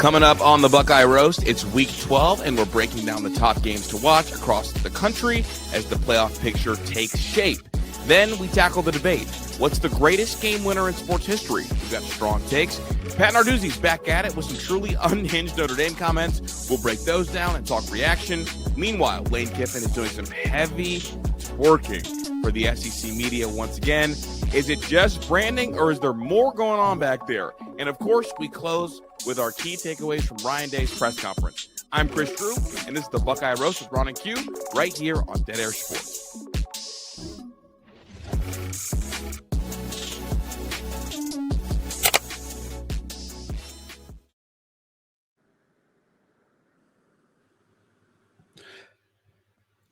Coming up on the Buckeye Roast, it's Week 12, and we're breaking down the top games to watch across the country as the playoff picture takes shape. Then we tackle the debate. What's the greatest game winner in sports history? We've got strong takes. Pat Narduzzi's back at it with some truly unhinged Notre Dame comments. We'll break those down and talk reaction. Meanwhile, Lane Kiffin is doing some heavy twerking for the SEC media once again. Is it just branding, or is there more going on back there? And of course, we close with our key takeaways from Ryan Day's press conference. I'm Chris Drew, and this is the Buckeye Roast with Ron and Q right here on Dead Air Sports.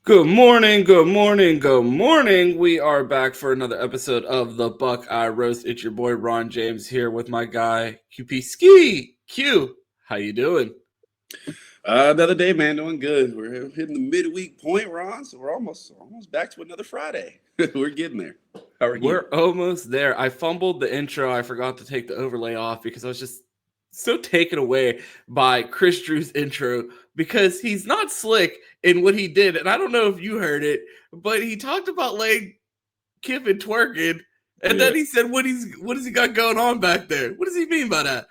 Good morning, good morning, good morning. We are back for another episode of the Buckeye Roast. It's your boy Ron James here with my guy QP Ski. Q, how you doing? Another day, man, doing good. We're hitting the midweek point, Ron, so we're almost back to another Friday. We're getting there. How are you? We're almost there. I fumbled the intro. I forgot to take the overlay off because I was just so taken away by Chris Drew's intro because he's not slick in what he did. And I don't know if you heard it, but he talked about Lane Kiffin twerking. And then he said, what has he got going on back there? What does he mean by that?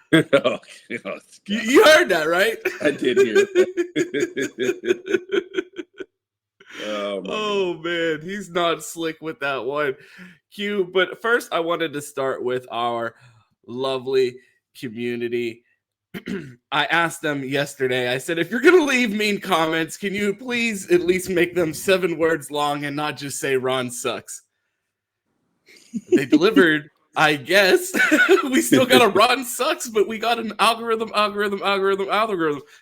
You heard that, right? I did hear that. Oh, man. He's not slick with that one. Q, but first I wanted to start with our lovely community. I asked them yesterday, I said, if you're going to leave mean comments, can you please at least make them 7 words long and not just say Ron sucks? They delivered, I guess. We still got a Ron sucks, but we got an algorithm.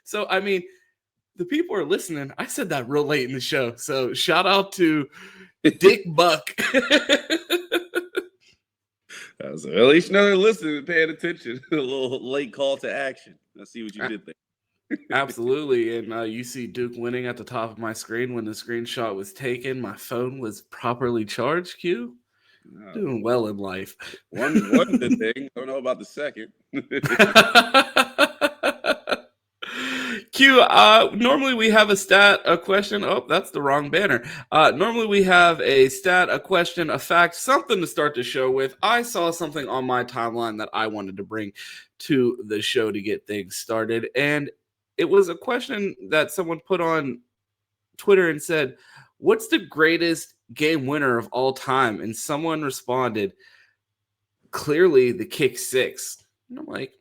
So, I mean, the people are listening. I said that real late in the show. So shout out to Dick Buck. So at least you know they're listening and paying attention. A little late call to action. I see what you did there. Absolutely. And you see Duke winning at the top of my screen when the screenshot was taken. My phone was properly charged, Q. Doing well in life. One good thing. I don't know about the second. Q, normally we have a question. Oh, that's the wrong banner. Normally we have a stat, a question, a fact, something to start the show with. I saw something on my timeline that I wanted to bring to the show to get things started. And it was a question that someone put on Twitter and said, what's the greatest game winner of all time? And someone responded, clearly the kick 6. And I'm like,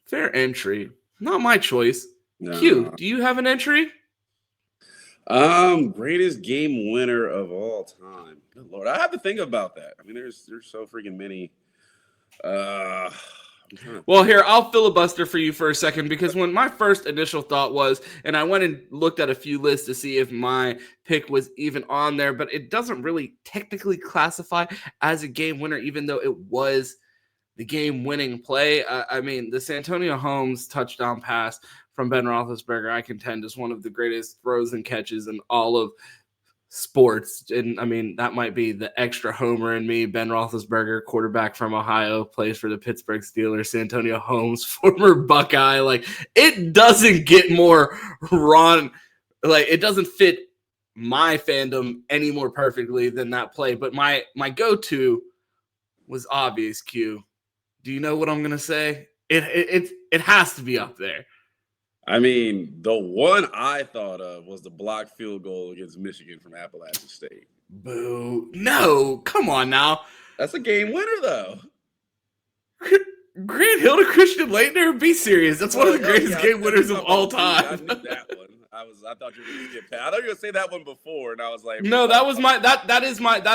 fair entry. Not my choice. No. Q, do you have an entry? Greatest game winner of all time. Good Lord, I have to think about that. I mean, there's so freaking many. Well, here, I'll filibuster for you for a second because when my first initial thought was, and I went and looked at a few lists to see if my pick was even on there, but it doesn't really technically classify as a game winner, even though it was the game-winning play. I mean, the Santonio Holmes touchdown pass from Ben Roethlisberger, I contend, is one of the greatest throws and catches in all of sports. And, I mean, that might be the extra homer in me. Ben Roethlisberger, quarterback from Ohio, plays for the Pittsburgh Steelers. Santonio Holmes, former Buckeye. Like, it doesn't get more Ron. Like, it doesn't fit my fandom any more perfectly than that play. But my go-to was obvious, Q. Do you know what I'm going to say? It has to be up there. I mean, the one I thought of was the blocked field goal against Michigan from Appalachian State. Boo. No, come on now. That's a game winner, though. Grant Hill to Christian Laettner? Be serious. That's one of the greatest game winners of all time. I knew that one. I thought you were going to get past. I thought you were going to say that one before, and I was like, no, that was that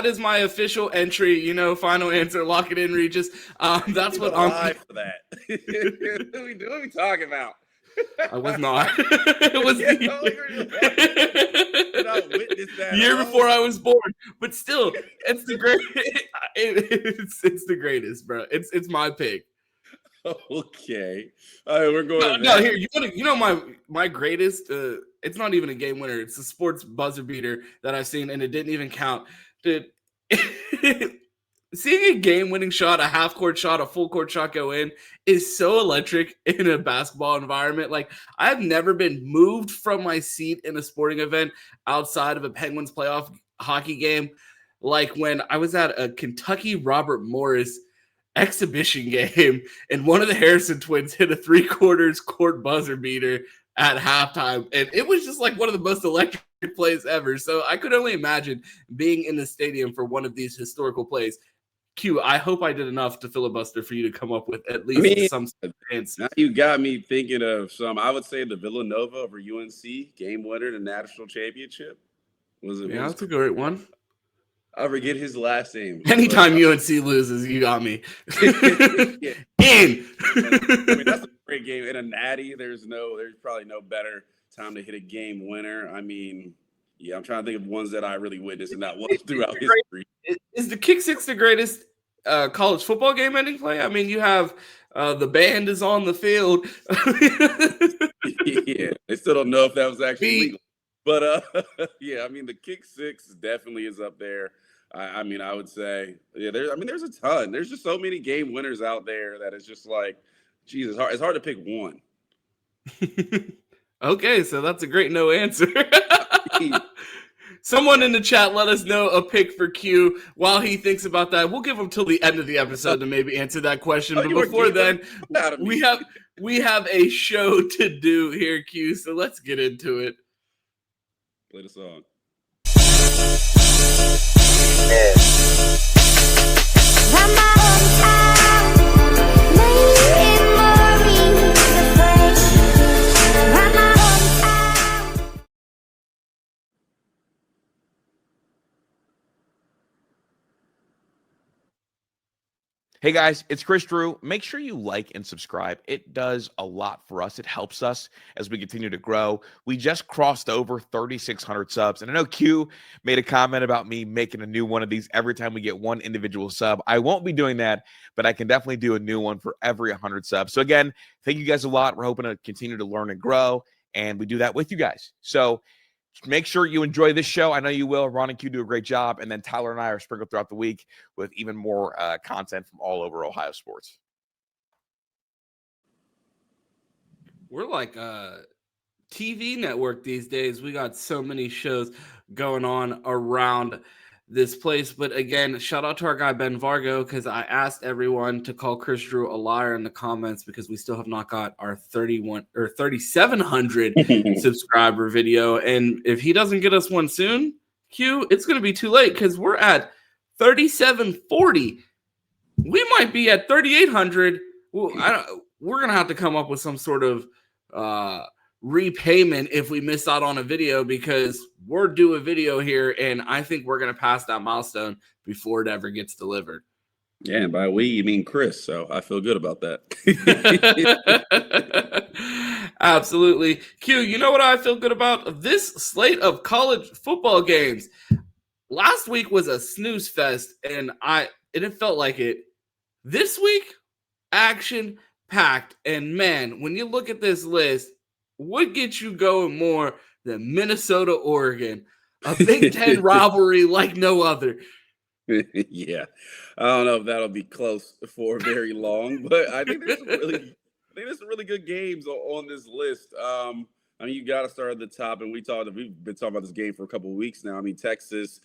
is my official entry. You know, final answer. Lock it in, Regis. That's what I'm for that. What are we talking about? I was not. It was the year before I was born. But still, it's the great. It's the greatest, bro. It's my pick. Okay. All right, we're going. No, here you know my greatest. It's not even a game winner. It's a sports buzzer beater that I've seen, and it didn't even count. Dude, seeing a game-winning shot, a half-court shot, a full-court shot go in is so electric in a basketball environment. Like, I've never been moved from my seat in a sporting event outside of a Penguins playoff hockey game like when I was at a Kentucky Robert Morris exhibition game and one of the Harrison twins hit a 3/4 court buzzer beater at halftime. And it was just like one of the most electric plays ever. So I could only imagine being in the stadium for one of these historical plays. Q, I hope I did enough to filibuster for you to come up with at least some answer. Now you got me thinking of some. I would say the Villanova over UNC game winner, the national championship. Yeah, that's a great one. I forget his last name. Anytime UNC loses, you got me. Yeah. In. I mean, that's a great game. In a natty, there's probably no better time to hit a game winner. I mean, yeah, I'm trying to think of ones that I really witnessed and that was throughout history. Is the kick six the greatest college football game ending play? I mean, you have the band is on the field. Yeah, they still don't know if that was actually legal. But yeah, I mean, the kick six definitely is up there. I mean, I would say, yeah, there's a ton. There's just so many game winners out there that it's just like, Jesus, it's hard to pick one. Okay, so that's a great no answer. Someone in the chat, let us know a pick for Q while he thinks about that. We'll give him till the end of the episode to maybe answer that question. But before then, we have a show to do here, Q. So let's get into it. Play the song. Hey guys, it's Chris Drew. Make sure you like and subscribe. It does a lot for us. It helps us as we continue to grow. We just crossed over 3,600 subs. And I know Q made a comment about me making a new one of these every time we get one individual sub. I won't be doing that, but I can definitely do a new one for every 100 subs. So again, thank you guys a lot. We're hoping to continue to learn and grow, and we do that with you guys. So make sure you enjoy this show. I know you will. Ron and Q do a great job. And then Tyler and I are sprinkled throughout the week with even more content from all over Ohio sports. We're like a TV network these days. We got so many shows going on around this place. But again, shout out to our guy Ben Vargo, because I asked everyone to call Chris Drew a liar in the comments because we still have not got our 3,700 subscriber video. And if he doesn't get us one soon, Q, it's going to be too late because we're at 3,740. We might be at 3,800. Well, we're going to have to come up with some sort of repayment if we miss out on a video, because we're due a video here and I think we're going to pass that milestone before it ever gets delivered. Yeah, and by we you mean Chris, so I feel good about that. Absolutely. Q, you know what I feel good about? This slate of college football games. Last week was a snooze fest and it felt like it. This week, action packed, and man, when you look at this list, what gets you going more than Minnesota, Oregon, a Big Ten rivalry like no other? Yeah, I don't know if that'll be close for very long, but I think there's some really good games on this list. I mean, you got to start at the top, and we've been talking about this game for a couple of weeks now. I mean, Texas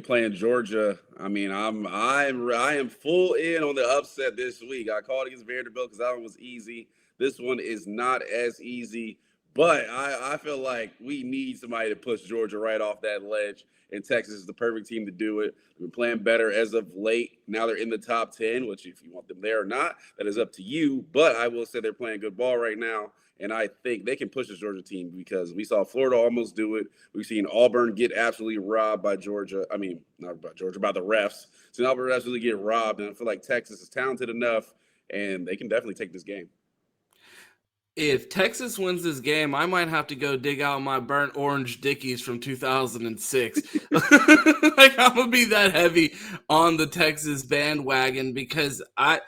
playing Georgia. I mean, I am full in on the upset this week. I called against Vanderbilt because that one was easy. This one is not as easy, but I feel like we need somebody to push Georgia right off that ledge, and Texas is the perfect team to do it. They've been playing better as of late. Now they're in the top 10, which if you want them there or not, that is up to you. But I will say they're playing good ball right now, and I think they can push this Georgia team because we saw Florida almost do it. We've seen Auburn get absolutely robbed by Georgia. I mean, not by Georgia, by the refs. So Auburn absolutely get robbed, and I feel like Texas is talented enough, and they can definitely take this game. If Texas wins this game, I might have to go dig out my burnt orange Dickies from 2006. Like, I'm going to be that heavy on the Texas bandwagon because I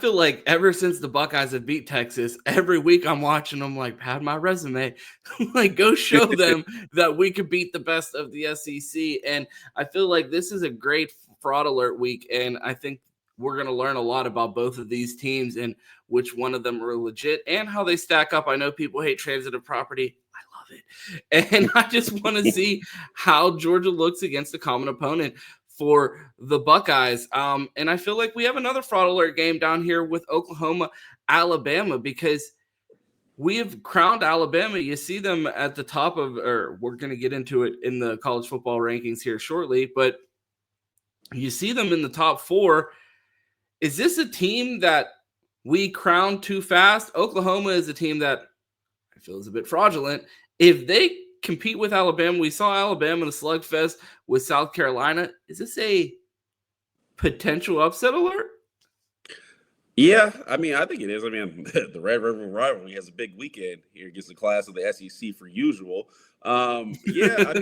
feel like ever since the Buckeyes have beat Texas, every week I'm watching them like, pad my resume. Like, go show them that we could beat the best of the SEC. And I feel like this is a great fraud alert week, and I think we're going to learn a lot about both of these teams and which one of them are legit and how they stack up. I know people hate transitive property. I love it. And I just want to see how Georgia looks against a common opponent for the Buckeyes. And I feel like we have another fraud alert game down here with Oklahoma, Alabama, because we have crowned Alabama. You see them at the top of, or we're going to get into it in the college football rankings here shortly, but you see them in the top 4. Is this a team that we crowned too fast? Oklahoma is a team that I feel is a bit fraudulent. If they compete with Alabama, we saw Alabama in a slugfest with South Carolina. Is this a potential upset alert? Yeah, I mean, I think it is. I mean, the Red River rivalry has a big weekend here against the class of the SEC for usual. Yeah,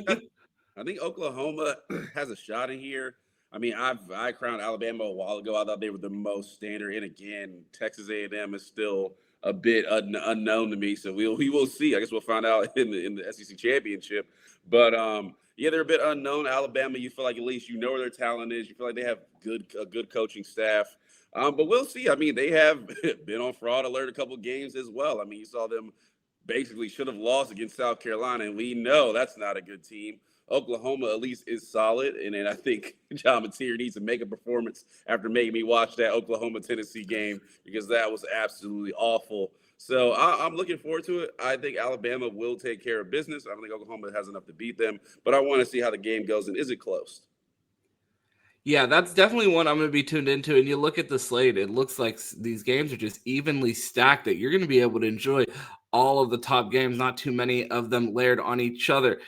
I think Oklahoma has a shot in here. I mean, I crowned Alabama a while ago. I thought they were the most standard, and again, Texas A&M is still a bit unknown to me. So we will see. I guess we'll find out in the SEC championship. But yeah, they're a bit unknown. Alabama, you feel like at least you know where their talent is. You feel like they have a good coaching staff. But we'll see. I mean, they have been on fraud alert a couple games as well. I mean, you saw them basically should have lost against South Carolina, and we know that's not a good team. Oklahoma at least is solid, and then I think John Mateer needs to make a performance after making me watch that Oklahoma-Tennessee game because that was absolutely awful. So I'm looking forward to it. I think Alabama will take care of business. I don't think Oklahoma has enough to beat them, but I want to see how the game goes, and is it close? Yeah, that's definitely one I'm going to be tuned into. And you look at the slate, it looks like these games are just evenly stacked that you're going to be able to enjoy all of the top games, not too many of them layered on each other.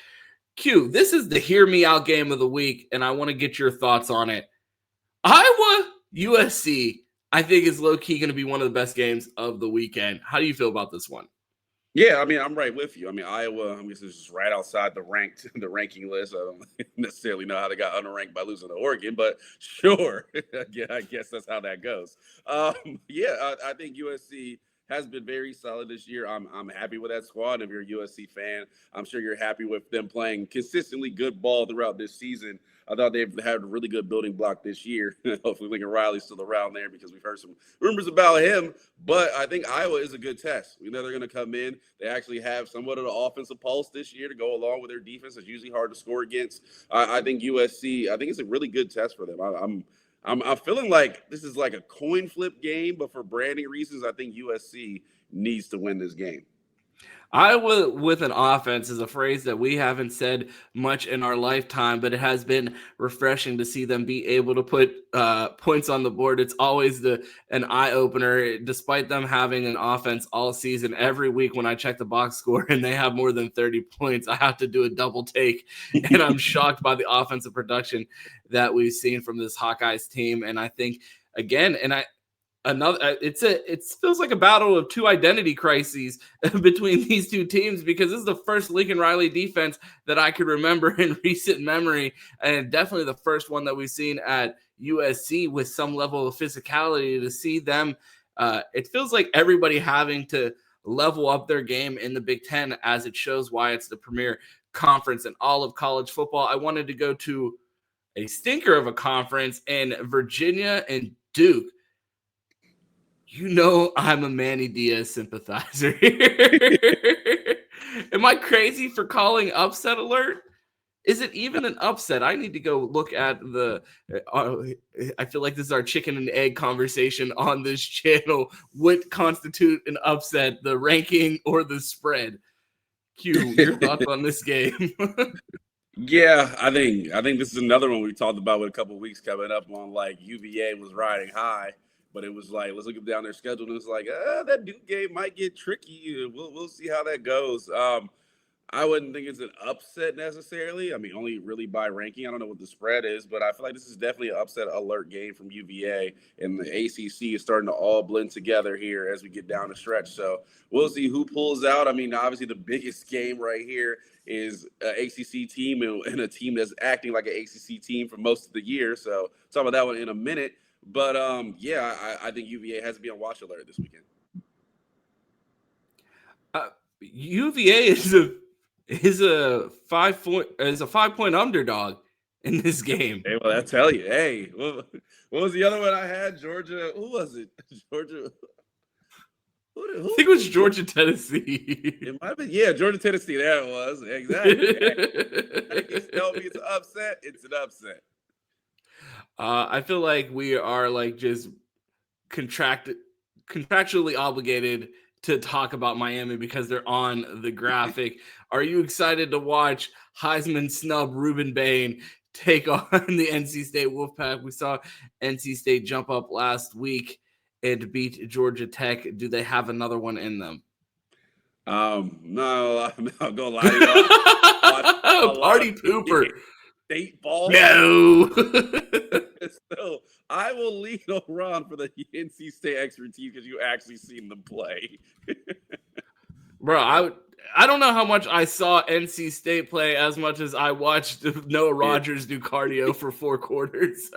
Q, this is the hear me out game of the week, and I want to get your thoughts on it. Iowa, USC, I think is low-key going to be one of the best games of the weekend. How do you feel about this one? Yeah, I mean, I'm right with you. I mean, Iowa, I guess, is just right outside the ranking list. I don't necessarily know how they got unranked by losing to Oregon, but sure. Yeah, I guess that's how that goes. Yeah, I think USC has been very solid this year. I'm happy with that squad. If you're a USC fan, I'm sure you're happy with them playing consistently good ball throughout this season. I thought they've had a really good building block this year. Hopefully Lincoln Riley's still around there because we've heard some rumors about him. But I think Iowa is a good test. We know they're going to come in. They actually have somewhat of an offensive pulse this year to go along with their defense. It's usually hard to score against. I think USC, I think it's a really good test for them. I'm feeling like this is like a coin flip game, but for branding reasons, I think USC needs to win this game. Iowa with an offense is a phrase that we haven't said much in our lifetime, but it has been refreshing to see them be able to put points on the board. It's always an eye-opener, despite them having an offense all season. Every week when I check the box score and they have more than 30 points, I have to do a double take, and I'm shocked by the offensive production that we've seen from this Hawkeyes team. And I think, again, it feels like a battle of two identity crises between these two teams, because this is the first Lincoln Riley defense that I could remember in recent memory, and definitely the first one that we've seen at USC with some level of physicality. To see them, it feels like everybody having to level up their game in the Big Ten, as it shows why it's the premier conference in all of college football. I wanted to go to a stinker of a conference in Virginia and Duke. You know I'm a Manny Diaz sympathizer here. Am I crazy for calling upset alert? Is it even an upset? I need to go look at I feel like this is our chicken and egg conversation on this channel. What constitute an upset, the ranking or the spread? Q, your thoughts on this game? Yeah, I think this is another one we talked about with a couple of weeks coming up on, like UVA was riding high. But it was like, let's look down their schedule, and it's like, that Duke game might get tricky. We'll see how that goes. I wouldn't think it's an upset necessarily. I mean, only really by ranking. I don't know what the spread is, but I feel like this is definitely an upset alert game from UVA, and the ACC is starting to all blend together here as we get down the stretch. So we'll see who pulls out. I mean, obviously the biggest game right here is an ACC team and a team that's acting like an ACC team for most of the year. So talk about that one in a minute. But yeah, I think UVA has to be on watch alert this weekend. UVA is a 5-point underdog. in this game. Hey, well, I tell you, hey, what was the other one I had? Georgia. Who was it? Georgia. I think it was Georgia, Tennessee. It might have been, yeah, Georgia, Tennessee. There it was. Exactly. Hey, tell me it's an upset. It's an upset. I feel like we are like just contractually obligated to talk about Miami because they're on the graphic. Are you excited to watch Heisman snub Ruben Bain take on the NC State Wolfpack? We saw NC State jump up last week and beat Georgia Tech. Do they have another one in them? No, I'm not gonna lie to y'all. Party pooper. State ball. No. So I will lean on Ron for the NC State expertise because you actually seen them play. Bro, I don't know how much I saw NC State play as much as I watched Noah Rogers do cardio for 4 quarters.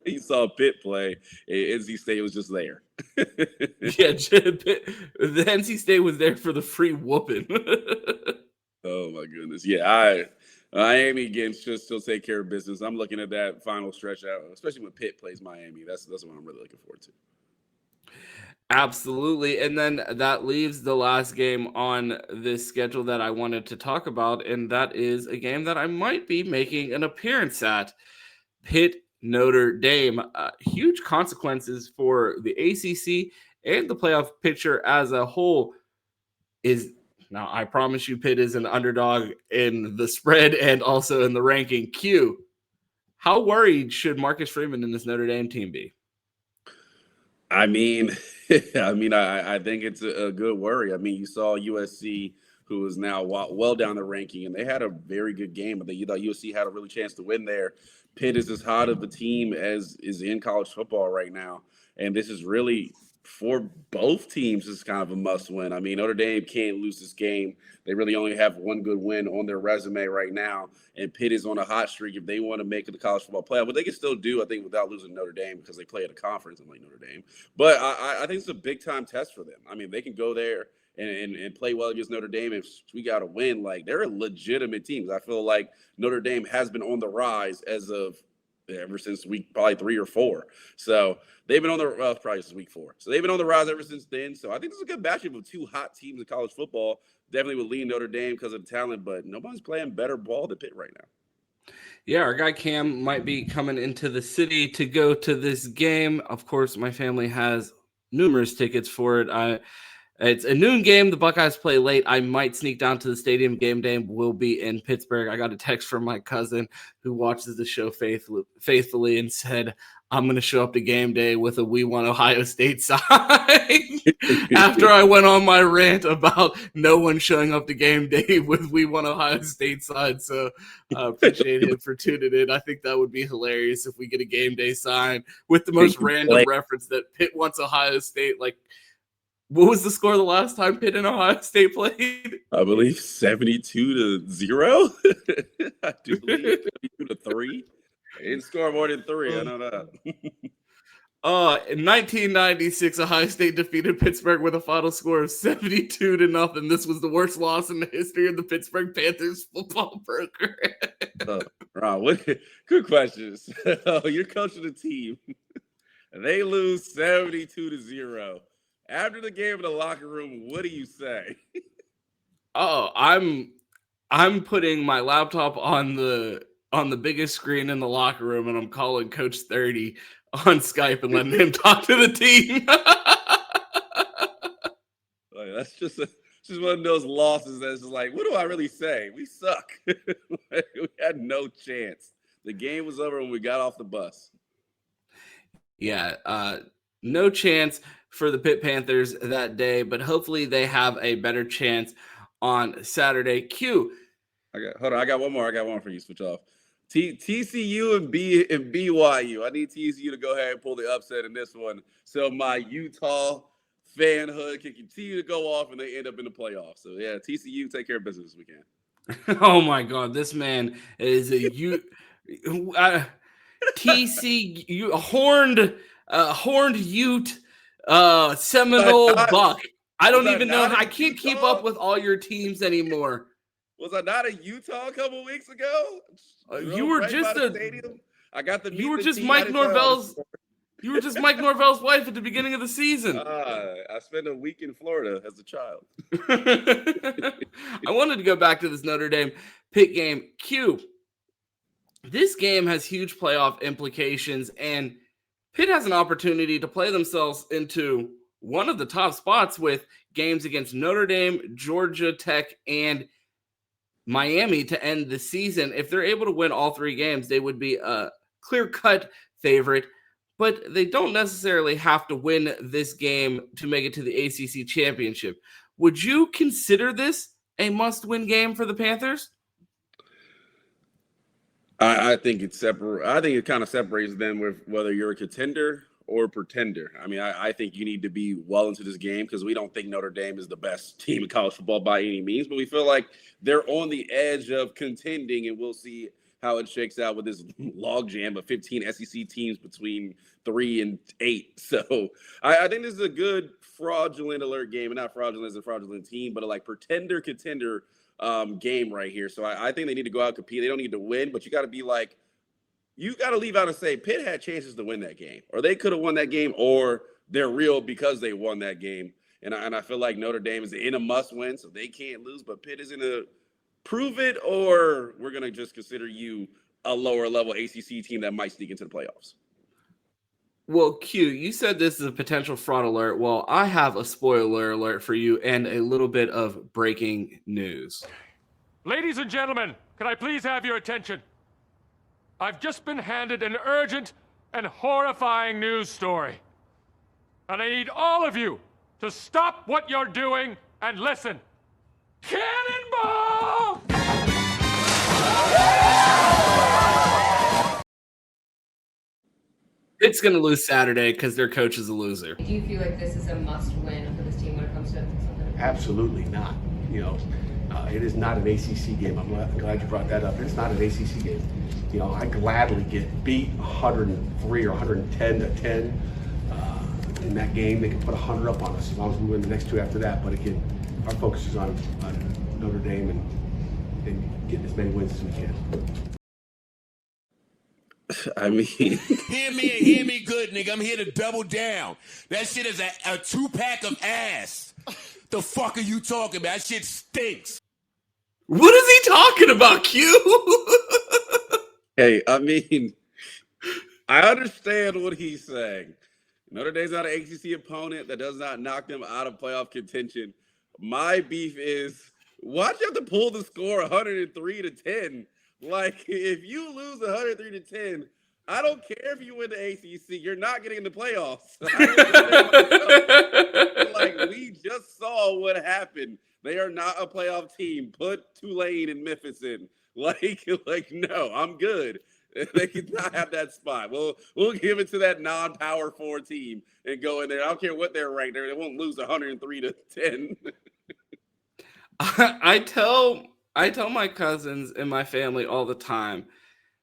You saw Pitt play. NC State was just there. Yeah, the NC State was there for the free whooping. Oh my goodness. Yeah, Miami again should still take care of business. I'm looking at that final stretch out, especially when Pitt plays Miami. That's what I'm really looking forward to. Absolutely. And then that leaves the last game on this schedule that I wanted to talk about, and that is a game that I might be making an appearance at. Pitt Notre Dame. Huge consequences for the ACC and the playoff picture as a whole. Now, I promise you Pitt is an underdog in the spread and also in the ranking. Q, how worried should Marcus Freeman and this Notre Dame team be? I mean, I think it's a good worry. I mean, you saw USC, who is now well down the ranking, and they had a very good game. But you thought USC had a really chance to win there. Pitt is as hot of a team as is in college football right now, and this is really, for both teams, is kind of a must-win. I mean, Notre Dame can't lose this game. They really only have one good win on their resume right now, and Pitt is on a hot streak if they want to make it the college football playoff. But they can still do, I think, without losing Notre Dame because they play at a conference unlike Notre Dame. But I think it's a big-time test for them. I mean, they can go there and play well against Notre Dame. If we got to win, like, they're a legitimate team. I feel like Notre Dame has been on the rise as of ever since week probably 3 or 4. So they've been on the probably since week 4. So they've been on the rise ever since then. So I think this is a good matchup of 2 hot teams in college football. Definitely would lean Notre Dame because of the talent, but nobody's playing better ball than Pitt right now. Yeah, our guy Cam might be coming into the city to go to this game. Of course, my family has numerous tickets for it. It's a noon game. The Buckeyes play late. I might sneak down to the stadium. Game day will be in Pittsburgh. I got a text from my cousin who watches the show faithfully and said, I'm going to show up to game day with a "We Want Ohio State" sign. After I went on my rant about no one showing up to game day with "We Want Ohio State" sign. So I appreciate him for tuning in. I think that would be hilarious if we get a game day sign with the most random reference that Pitt wants Ohio State. Like, what was the score the last time Pitt and Ohio State played? I believe 72-0. I do believe 72-3. They didn't score more than 3. I know that. In 1996, Ohio State defeated Pittsburgh with a final score of 72-0. This was the worst loss in the history of the Pittsburgh Panthers football program. Ron, good questions. You're coaching a team. They lose 72-0. After the game in the locker room, what do you say? I'm putting my laptop on the biggest screen in the locker room, and I'm calling Coach 30 on Skype and letting him talk to the team. That's just one of those losses that's just like, what do I really say? We suck. We had no chance. The game was over when we got off the bus. Yeah, no chance for the Pitt Panthers that day, but hopefully they have a better chance on Saturday. Q. Hold on, I got one more for you. Switch off. TCU and BYU. I need TCU to go ahead and pull the upset in this one, so my Utah fanhood can continue to go off and they end up in the playoffs. So yeah, TCU, take care of business this weekend. Oh my God, this man is a TCU horned Ute. Seminole Buck. I don't even know. I can't keep up with all your teams anymore. Was I not in Utah a couple weeks ago? You were just stadium. I got the. You were just Mike Norvell's. You were just Mike Norvell's wife at the beginning of the season. I spent a week in Florida as a child. I wanted to go back to this Notre Dame Pitt game. Q. This game has huge playoff implications, and Pitt has an opportunity to play themselves into one of the top spots with games against Notre Dame, Georgia Tech, and Miami to end the season. If they're able to win all three games, they would be a clear-cut favorite, but they don't necessarily have to win this game to make it to the ACC championship. Would you consider this a must-win game for the Panthers? I think it's separate. I think it kind of separates them with whether you're a contender or pretender. I mean, I think you need to be well into this game because we don't think Notre Dame is the best team in college football by any means, but we feel like they're on the edge of contending, and we'll see how it shakes out with this logjam of 15 SEC teams between 3 and 8. So I think this is a good fraudulent alert game, and not fraudulent as a fraudulent team, but a like pretender contender game right here. So I think they need to go out and compete. They don't need to win, but you got to be like, you got to leave out and say Pitt had chances to win that game, or they could have won that game, or they're real because they won that game. And I feel like Notre Dame is in a must win, so they can't lose, but Pitt is in a prove it, or we're going to just consider you a lower level ACC team that might sneak into the playoffs. Well, Q, you said this is a potential fraud alert. Well, I have a spoiler alert for you and a little bit of breaking news. Ladies and gentlemen, can I please have your attention? I've just been handed an urgent and horrifying news story. And I need all of you to stop what you're doing and listen. Cannonball! It's going to lose Saturday because their coach is a loser. Do you feel like this is a must-win for this team when it comes to something? Absolutely not. It is not an ACC game. I'm glad you brought that up. It's not an ACC game. I gladly get beat 103 or 110 to 10 in that game. They can put 100 up on us as long as we win the next two after that. But again, our focus is on Notre Dame and getting as many wins as we can. I mean, hear me good, nigga. I'm here to double down. That shit is a 2-pack of ass. The fuck are you talking about? That shit stinks. What is he talking about, Q? Hey, I mean, I understand what he's saying. Notre Dame's not an ACC opponent. That does not knock them out of playoff contention. My beef is, why'd you have to pull the score 103 to 10? Like, if you lose 103 to 10, I don't care if you win the ACC. You're not getting in the playoffs. Like, we just saw what happened. They are not a playoff team. Put Tulane and Memphis in. Like, no, I'm good. They cannot have that spot. We'll give it to that non-power 4 team and go in there. I don't care what they're ranked. They won't lose 103 to 10. I tell my cousins and my family all the time,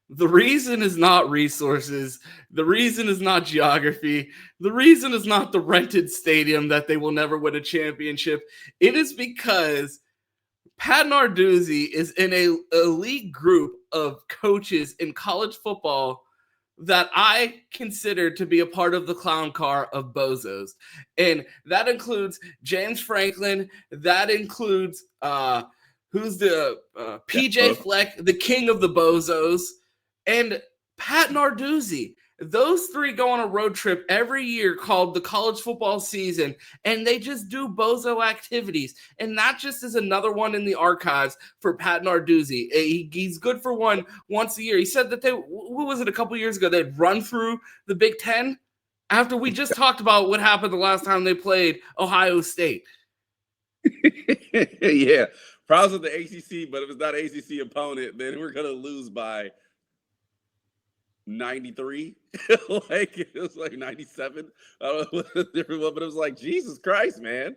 the reason is not resources. The reason is not geography. The reason is not the rented stadium that they will never win a championship. It is because Pat Narduzzi is in a elite group of coaches in college football that I consider to be a part of the clown car of bozos. And that includes James Franklin. That includes who's the PJ Fleck, the king of the bozos, and Pat Narduzzi. Those three go on a road trip every year called the college football season, and they just do bozo activities. And that just is another one in the archives for Pat Narduzzi. He's good for one once a year. He said that what was it, a couple years ago, they'd run through the Big Ten after we just talked about what happened the last time they played Ohio State. Yeah. Problems with the ACC, but if it's not an ACC opponent, then we're going to lose by 93. Like, it was like 97. I don't know what the different one, but it was like, Jesus Christ, man.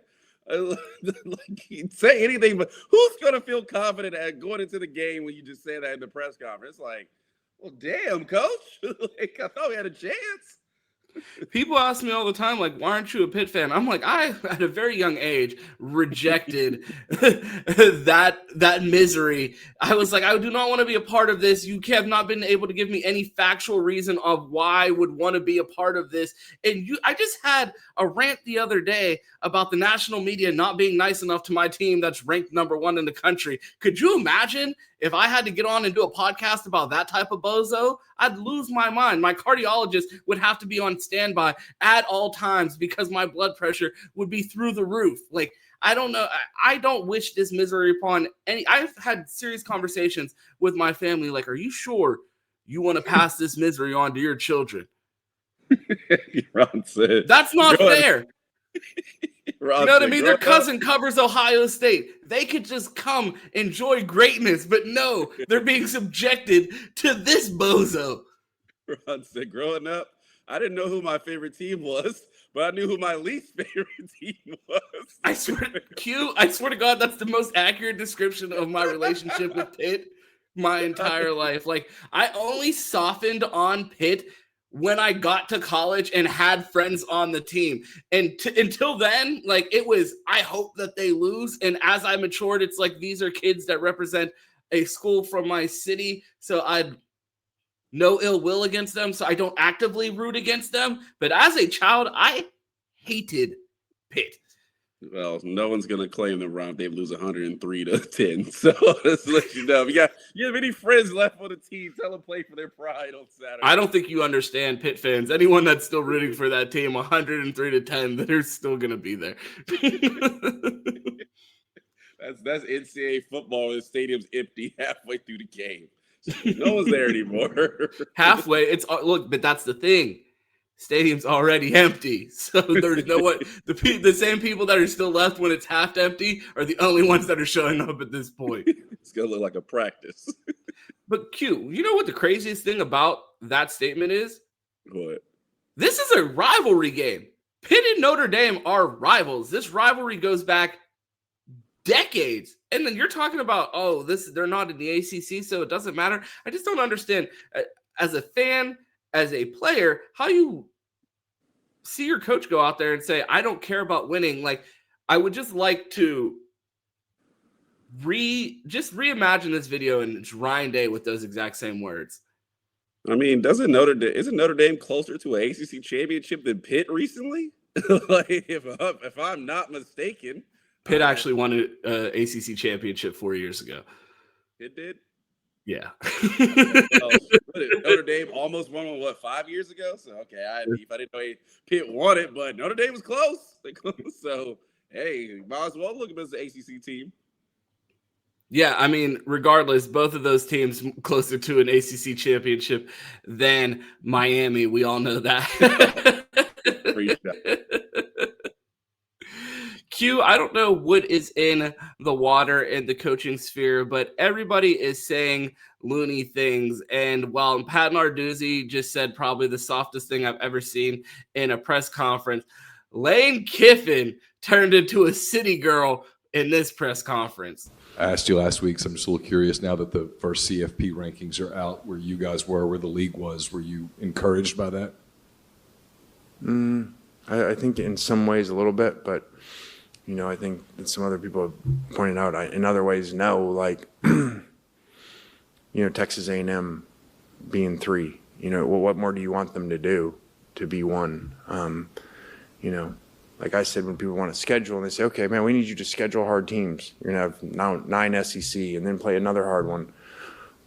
Like, say anything, but who's going to feel confident at going into the game when you just say that in the press conference? Like, well, damn, coach. Like, I thought we had a chance. People ask me all the time, like, why aren't you a Pitt fan? I'm like, I, at a very young age, rejected that misery. I was like, I do not want to be a part of this. You have not been able to give me any factual reason of why I would want to be a part of this. And I just had a rant the other day about the national media not being nice enough to my team that's ranked number 1 in the country. Could you imagine if I had to get on and do a podcast about that type of bozo? I'd lose my mind. My cardiologist would have to be on standby at all times because my blood pressure would be through the roof. Like, I don't know. I don't wish this misery upon any. I've had serious conversations with my family. Like, are you sure you want to pass this misery on to your children? Ron said, that's not fair. Ron you know what I said, mean? Their cousin covers Ohio State. They could just come enjoy greatness, but no, they're being subjected to this bozo. Ron said, growing up, I didn't know who my favorite team was, but I knew who my least favorite team was. I swear to God, that's the most accurate description of my relationship with Pitt my entire life. Like, I only softened on Pitt when I got to college and had friends on the team. And until then, like, it was, I hope that they lose. And as I matured, it's like, these are kids that represent a school from my city. So I'd no ill will against them. So I don't actively root against them. But as a child, I hated Pitt. Well, no one's going to claim that Ron they lose 103-10. So let's let you know. If you have any friends left on the team, tell them play for their pride on Saturday. I don't think you understand, Pitt fans. Anyone that's still rooting for that team, 103-10, they're still going to be there. That's NCAA football. The stadium's empty halfway through the game. No one's there anymore. Halfway. It's look, but that's the thing. Stadium's already empty, so there's no one. The same people that are still left when it's half empty are the only ones that are showing up at this point. It's gonna look like a practice. But Q, you know what the craziest thing about that statement is? What? This is a rivalry game. Pitt and Notre Dame are rivals. This rivalry goes back decades, and then you're talking about they're not in the ACC, so it doesn't matter. I just don't understand as a fan. As a player, how you see your coach go out there and say, I don't care about winning. Like, I would just like to reimagine this video and it's Ryan Day with those exact same words. I mean, isn't Notre Dame closer to an ACC championship than Pitt recently? Like, if I'm not mistaken. Pitt actually won an ACC championship 4 years ago. It did? Yeah. Notre Dame almost won one, 5 years ago? So, okay, I didn't know Pitt won it, but Notre Dame was close. So, hey, might as well look at this ACC team. Yeah, I mean, regardless, both of those teams closer to an ACC championship than Miami. We all know that. Q, I don't know what is in the water in the coaching sphere, but everybody is saying loony things. And while Pat Narduzzi just said probably the softest thing I've ever seen in a press conference, Lane Kiffin turned into a city girl in this press conference. I asked you last week, so I'm just a little curious now that the first CFP rankings are out, where you guys were, where the league was. Were you encouraged by that? I think in some ways a little bit, but you know, I think that some other people have pointed out in other ways, no, like, you know, Texas A&M being 3, you know, well, what more do you want them to do to be 1? You know, like I said, when people want to schedule and they say, okay, man, we need you to schedule hard teams. You're going to have now 9 SEC and then play another hard one.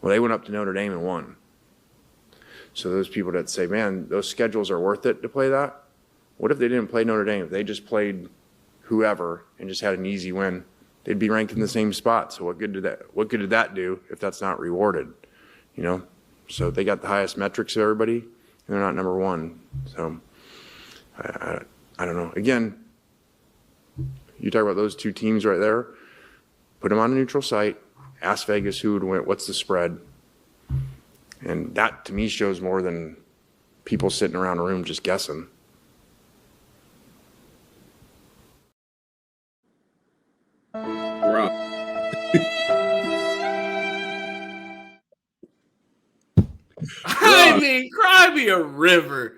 Well, they went up to Notre Dame and won. So those people that say, man, those schedules are worth it to play that. What if they didn't play Notre Dame? If they just played whoever and just had an easy win, they'd be ranked in the same spot. So what good did that do if that's not rewarded? You know, so they got the highest metrics of everybody and they're not number 1. So I don't know. Again, you talk about those 2 teams right there, put them on a neutral site, ask Vegas who would win, what's the spread. And that to me shows more than people sitting around a room just guessing. I mean, cry me a river.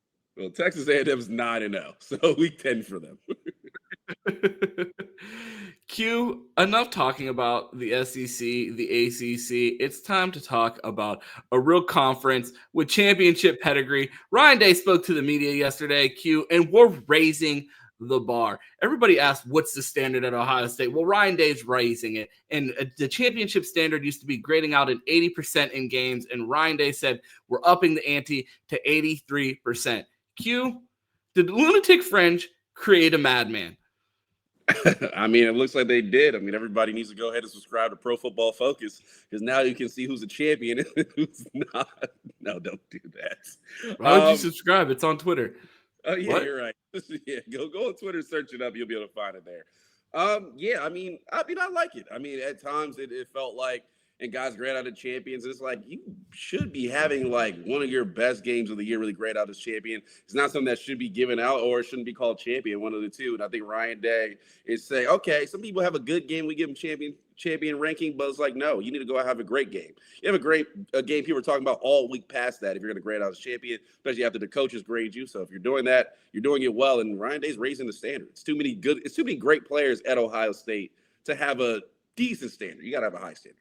Well, Texas A&M's 9-0, so week 10 for them. Q, enough talking about the SEC, the ACC. It's time to talk about a real conference with championship pedigree. Ryan Day spoke to the media yesterday, Q, and we're raising the bar. Everybody asked, what's the standard at Ohio State? Well, Ryan Day's raising it. And the championship standard used to be grading out at 80% in games, and Ryan Day said, we're upping the ante to 83%. Q, did Lunatic Fringe create a madman? I mean, it looks like they did. I mean, everybody needs to go ahead and subscribe to Pro Football Focus because now you can see who's a champion and who's not. No, don't do that. Why would you subscribe? It's on Twitter. Oh, yeah, What? you're right. Yeah, go on Twitter, search it up. You'll be able to find it there. Yeah, I mean, I like it. I mean, at times it felt like, and guys grade out as champions, it's like you should be having like one of your best games of the year really grade out as champion. It's not something that should be given out or it shouldn't be called champion, one of the two. And I think Ryan Day is saying, okay, some people have a good game, we give them champion ranking, but it's like, no, you need to go out and have a great game. You have a game people are talking about all week past that if you're going to grade out as champion, especially after the coaches grade you. So if you're doing that, you're doing it well. And Ryan Day's raising the standard. It's too many great players at Ohio State to have a decent standard. You got to have a high standard.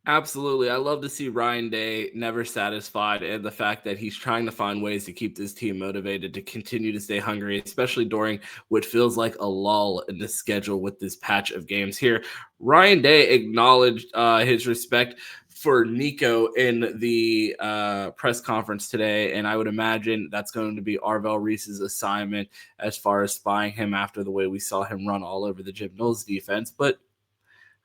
Absolutely. I love to see Ryan Day never satisfied, and the fact that he's trying to find ways to keep this team motivated to continue to stay hungry, especially during what feels like a lull in the schedule with this patch of games here. Ryan Day acknowledged his respect for Nico in the press conference today, and I would imagine that's going to be Arvell Reese's assignment as far as spying him after the way we saw him run all over the Jim Knowles defense. But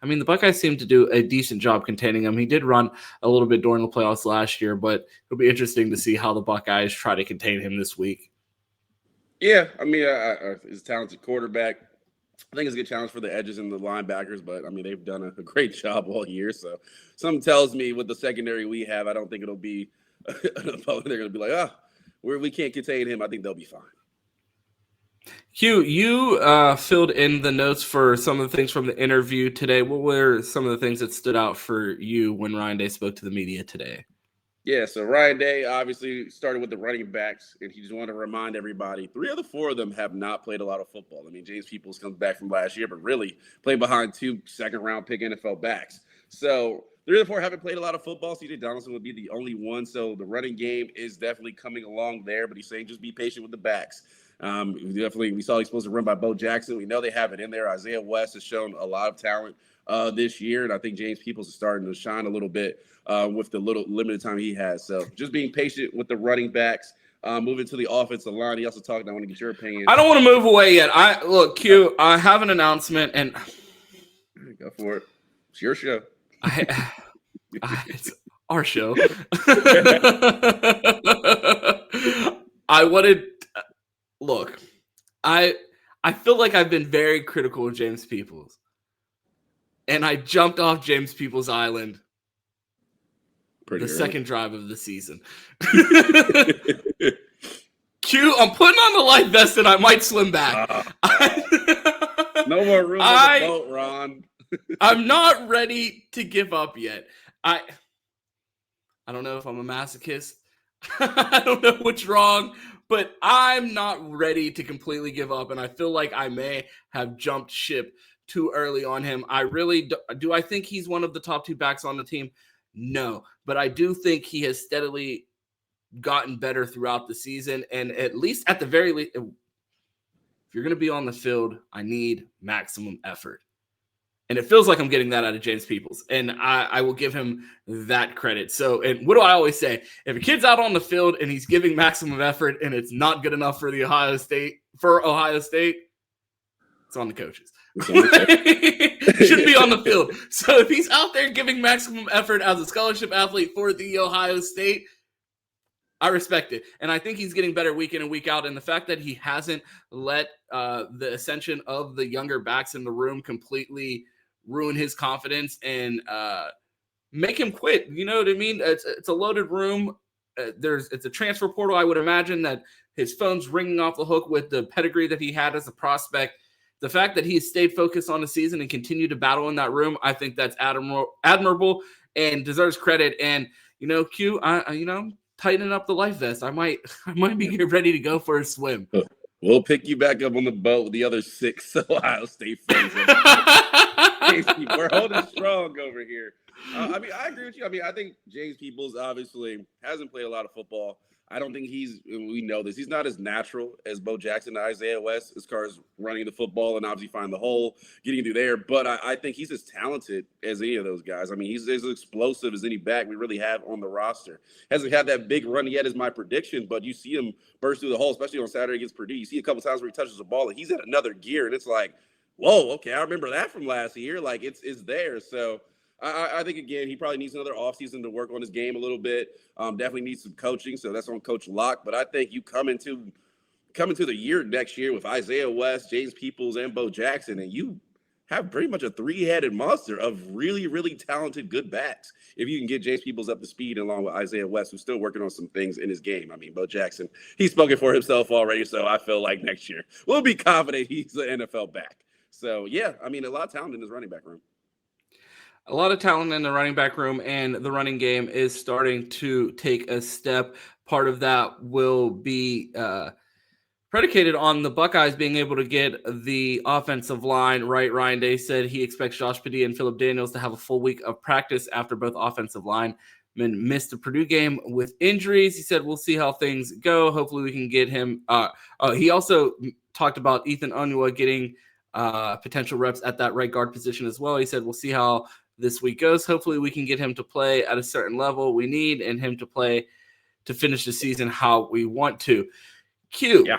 I mean, the Buckeyes seem to do a decent job containing him. He did run a little bit during the playoffs last year, but it'll be interesting to see how the Buckeyes try to contain him this week. Yeah, I mean, he's a talented quarterback. I think it's a good challenge for the edges and the linebackers, but, I mean, they've done a great job all year. So something tells me with the secondary we have, I don't think it'll be an opponent. They're going to be like, we can't contain him. I think they'll be fine. Hugh, you filled in the notes for some of the things from the interview today. What were some of the things that stood out for you when Ryan Day spoke to the media today? Yeah, so Ryan Day obviously started with the running backs, and he just wanted to remind everybody 3 of the 4 of them have not played a lot of football. I mean, James Peoples comes back from last year, but really played behind 2 second-round pick NFL backs. So 3 of the 4 haven't played a lot of football. CJ Donaldson would be the only one. So the running game is definitely coming along there, but he's saying just be patient with the backs. We saw he's supposed to run by Bo Jackson. We know they have it in there. Isaiah West has shown a lot of talent this year, and I think James Peoples is starting to shine a little bit with the little limited time he has. So just being patient with the running backs. Moving to the offensive line, he also talked. I want to get your opinion. I don't want to move away yet. Q, I have an announcement, and go for it. It's your show. It's our show. I wanted. Look, I feel like I've been very critical of James Peoples, and I jumped off James Peoples Island second drive of the season. Q, I'm putting on the life vest and I might swim back. No more room on the boat, Ron. I'm not ready to give up yet. I don't know if I'm a masochist. I don't know what's wrong, but I'm not ready to completely give up, and I feel like I may have jumped ship too early on him. I really do. I think he's one of the top 2 backs on the team? No, but I do think he has steadily gotten better throughout the season, and at least at the very least, if you're going to be on the field, I need maximum effort. And it feels like I'm getting that out of James Peoples, and I will give him that credit. So, and what do I always say? If a kid's out on the field and he's giving maximum effort and it's not good enough for Ohio State, it's on the coaches. Shouldn't be on the field. So if he's out there giving maximum effort as a scholarship athlete for the Ohio State, I respect it. And I think he's getting better week in and week out. And the fact that he hasn't let the ascension of the younger backs in the room completely ruin his confidence and make him quit. You know what I mean? It's a loaded room. It's a transfer portal. I would imagine that his phone's ringing off the hook with the pedigree that he had as a prospect. The fact that he stayed focused on the season and continued to battle in that room, I think that's admirable and deserves credit. And, Q, tightening up the life vest. I might be ready to go for a swim. We'll pick you back up on the boat with the other 6 Ohio State fans. We're holding strong over here. I agree with you. I think James Peoples obviously hasn't played a lot of football. I don't think we know this, he's not as natural as Bo Jackson and Isaiah West as far as running the football and obviously find the hole, getting through there. But I think he's as talented as any of those guys. He's as explosive as any back we really have on the roster. Hasn't had that big run yet is my prediction, but you see him burst through the hole, especially on Saturday against Purdue. You see a couple times where he touches the ball and he's at another gear, and it's like, whoa, okay, I remember that from last year. Like, it's there. So I think, again, he probably needs another offseason to work on his game a little bit. Definitely needs some coaching, so that's on Coach Locke. But I think you come into the year next year with Isaiah West, James Peoples, and Bo Jackson, and you have pretty much a 3-headed monster of really, really talented good backs. If you can get James Peoples up to speed along with Isaiah West, who's still working on some things in his game. Bo Jackson, he's spoken for himself already, so I feel like next year we'll be confident he's an NFL back. So, yeah, a lot of talent in his running back room. A lot of talent in the running back room, and the running game is starting to take a step. Part of that will be predicated on the Buckeyes being able to get the offensive line right. Ryan Day said he expects Josh Padilla and Phillip Daniels to have a full week of practice after both offensive linemen missed the Purdue game with injuries. He said, we'll see how things go. Hopefully we can get him. He also talked about Ethan Onua getting potential reps at that right guard position as well. He said, we'll see how this week goes. Hopefully we can get him to play at a certain level we need and him to play to finish the season how we want to. Q, yeah.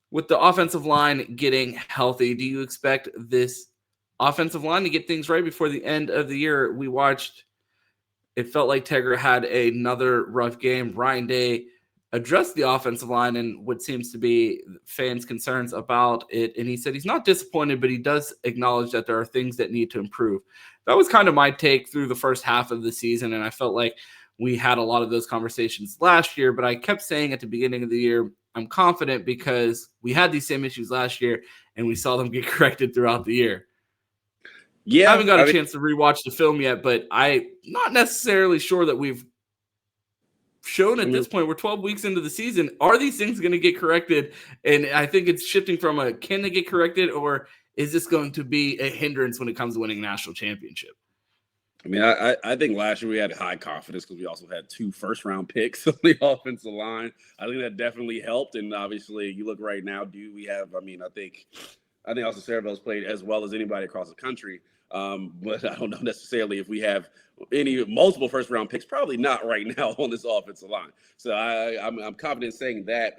With the offensive line getting healthy, do you expect this offensive line to get things right before the end of the year? We watched, it felt like Tegra had another rough game. Ryan Day addressed the offensive line and what seems to be fans' concerns about it. And he said he's not disappointed, but he does acknowledge that there are things that need to improve. That was kind of my take through the first half of the season, and I felt like we had a lot of those conversations last year, but I kept saying at the beginning of the year, I'm confident because we had these same issues last year, and we saw them get corrected throughout the year. Yeah, I haven't got a chance to rewatch the film yet, but I'm not necessarily sure that we've shown at this point. We're 12 weeks into the season. Are these things going to get corrected? And I think it's shifting from can they get corrected, or is this going to be a hindrance when it comes to winning a national championship? I think last year we had high confidence because we also had 2 first-round picks on the offensive line. I think that definitely helped. And obviously, you look right now, we have? I think also Arvell's played as well as anybody across the country. But I don't know necessarily if we have multiple first-round picks. Probably not right now on this offensive line. So I'm confident in saying that.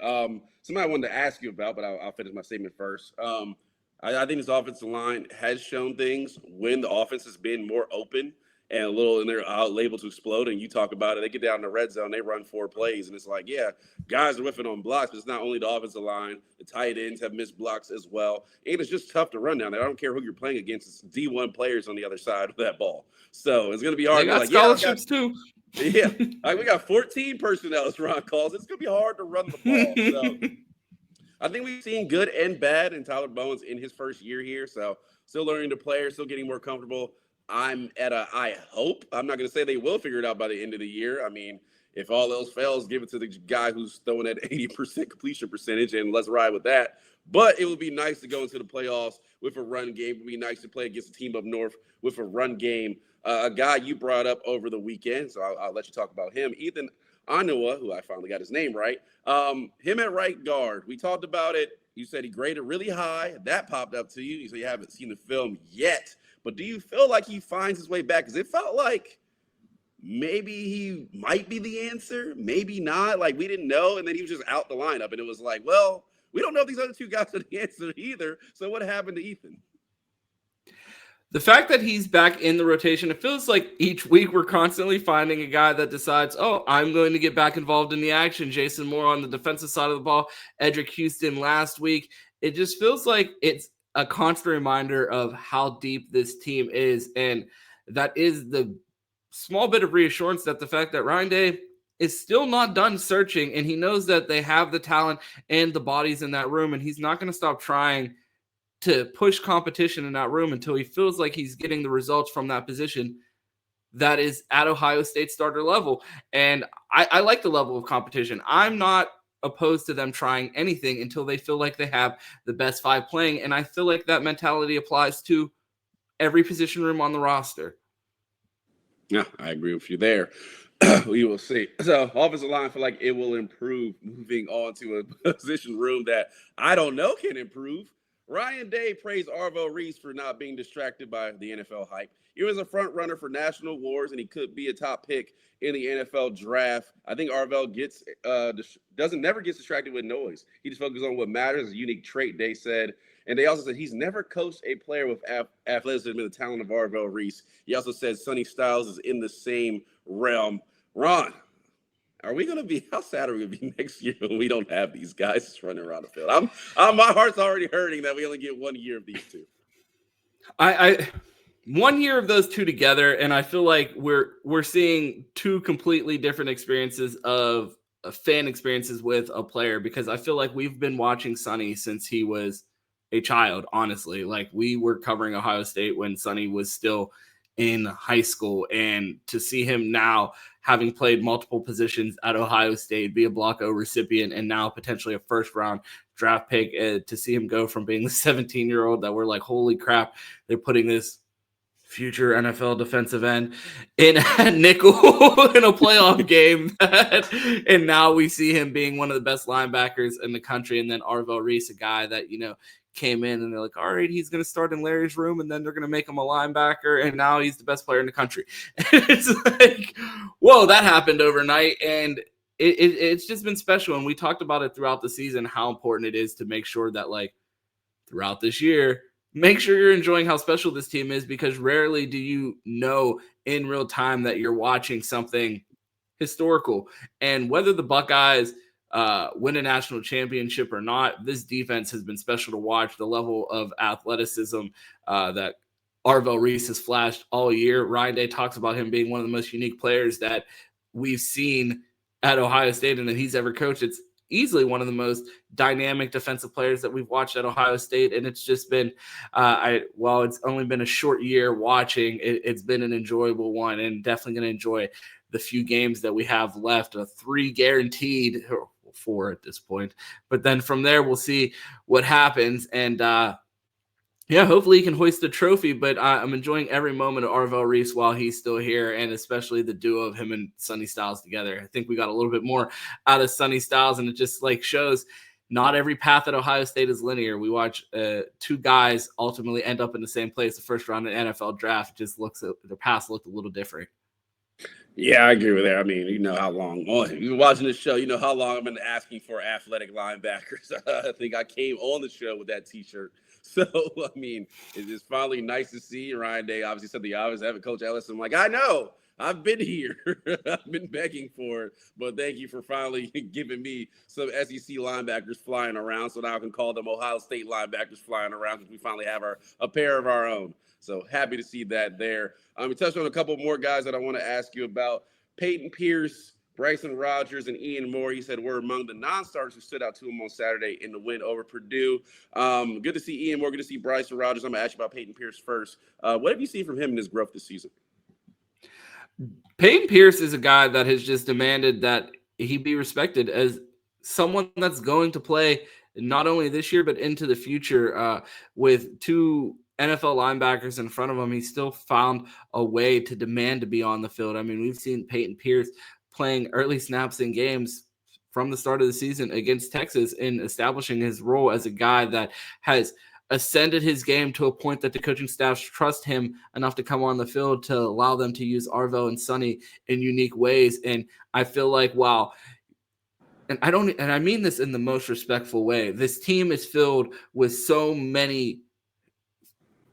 Something I wanted to ask you about, but I'll finish my statement first. I think this offensive line has shown things when the offense has been more open and a little, and they're able to explode. And you talk about it, they get down in the red zone, they run 4 plays, and it's like, yeah, guys are whiffing on blocks, but it's not only the offensive line, the tight ends have missed blocks as well. And it's just tough to run down there. I don't care who you're playing against, it's D1 players on the other side of that ball. So it's going to be hard. They got scholarships too. Yeah, we got 14 personnel, as Ron calls. It's going to be hard to run the ball. So I think we've seen good and bad in Tyler Bowens in his first year here. So still learning the player, still getting more comfortable. I hope. I'm not going to say they will figure it out by the end of the year. If all else fails, give it to the guy who's throwing at 80% completion percentage, and let's ride with that. But it would be nice to go into the playoffs with a run game. It would be nice to play against a team up north with a run game. A guy you brought up over the weekend, so I'll let you talk about him. Ethan Onua, who I finally got his name right. Him at right guard. We talked about it. You said he graded really high. That popped up to you. So you haven't seen the film yet. But do you feel like he finds his way back? Because it felt like maybe he might be the answer, maybe not. Like, we didn't know, and then he was just out the lineup. And it was like, well, we don't know if these other 2 guys are the answer either. So what happened to Ethan? The fact that he's back in the rotation, it feels like each week we're constantly finding a guy that decides, I'm going to get back involved in the action. Jason Moore on the defensive side of the ball, Edric Houston last week. It just feels like it's a constant reminder of how deep this team is. And that is the small bit of reassurance that the fact that Ryan Day is still not done searching, and he knows that they have the talent and the bodies in that room, and he's not going to stop trying to push competition in that room until he feels like he's getting the results from that position. that is at Ohio State starter level. And I like the level of competition. I'm not opposed to them trying anything until they feel like they have the best 5 playing. And I feel like that mentality applies to every position room on the roster. Yeah, I agree with you there. We will see. So offensive line, I feel like it will improve moving on to a position room that I don't know can improve. Ryan Day praised Arvell Reese for not being distracted by the NFL hype. He was a front runner for national awards, and he could be a top pick in the NFL draft. I think Arvell never gets distracted with noise. He just focuses on what matters. A unique trait, Day said. And they also said he's never coached a player with athleticism and the talent of Arvell Reese. He also said Sonny Styles is in the same realm. Ron, are we going to be, how sad are we going to be next year when we don't have these guys just running around the field? My heart's already hurting that we only get 1 year of these two. I 1 year of those two together, and I feel like we're seeing two completely different experiences of fan experiences with a player, because I feel like we've been watching Sonny since he was a child, honestly. Like, we were covering Ohio State when Sonny was still in high school, and to see him now having played multiple positions at Ohio State, be a Block O recipient, and now potentially a first round draft pick, to see him go from being the 17-year-old that we're like, holy crap, they're putting this future NFL defensive end in nickel in a playoff game. And now we see him being one of the best linebackers in the country. And then Arvell Reese, a guy that, came in and they're like, all right, he's going to start in Larry's room, and then they're going to make him a linebacker, and now he's the best player in the country. It's like, whoa, that happened overnight. And it's just been special. And we talked about it throughout the season, how important it is to make sure that, like, throughout this year, make sure you're enjoying how special this team is, because rarely do you know in real time that you're watching something historical. And whether the Buckeyes win a national championship or not, this defense has been special to watch. The level of athleticism that Arvell Reese has flashed all year. Ryan Day talks about him being one of the most unique players that we've seen at Ohio State and that he's ever coached. It's easily one of the most dynamic defensive players that we've watched at Ohio State. And it's just been, while it's only been a short year watching, it's been an enjoyable one, and definitely going to enjoy the few games that we have left, 3 guaranteed, 4 at this point. But then from there, we'll see what happens. And hopefully he can hoist the trophy. But I'm enjoying every moment of Arvell Reese while he's still here, and especially the duo of him and Sonny Styles together. I think we got a little bit more out of Sonny Styles, and it just like shows not every path at Ohio State is linear. We watch 2 guys ultimately end up in the same place. The first round of the NFL draft just their paths looked a little different. Yeah, I agree with that. I mean, you know how long, you've been watching this show, you know how long I've been asking for athletic linebackers. I think I came on the show with that T-shirt. So, I mean, it's finally nice to see. Ryan Day obviously said the obvious. I have Coach Ellis. I'm like, I know. I've been here. I've been begging for it. But thank you for finally giving me some SEC linebackers flying around, so now I can call them Ohio State linebackers flying around, because we finally have a pair of our own. So happy to see that there. We touched on a couple more guys that I want to ask you about. Peyton Pierce, Bryson Rogers, and Ian Moore. He said were among the non-starters who stood out to him on Saturday in the win over Purdue. Good to see Ian Moore. Good to see Bryson Rogers. I'm going to ask you about Peyton Pierce first. What have you seen from him in his growth this season? Peyton Pierce is a guy that has just demanded that he be respected as someone that's going to play not only this year but into the future. With 2 NFL linebackers in front of him, he still found a way to demand to be on the field. I mean, we've seen Peyton Pierce playing early snaps in games from the start of the season against Texas in establishing his role as a guy that has ascended his game to a point that the coaching staff trust him enough to come on the field to allow them to use Arvell and Sonny in unique ways. And I feel like, wow. And I mean this in the most respectful way. This team is filled with so many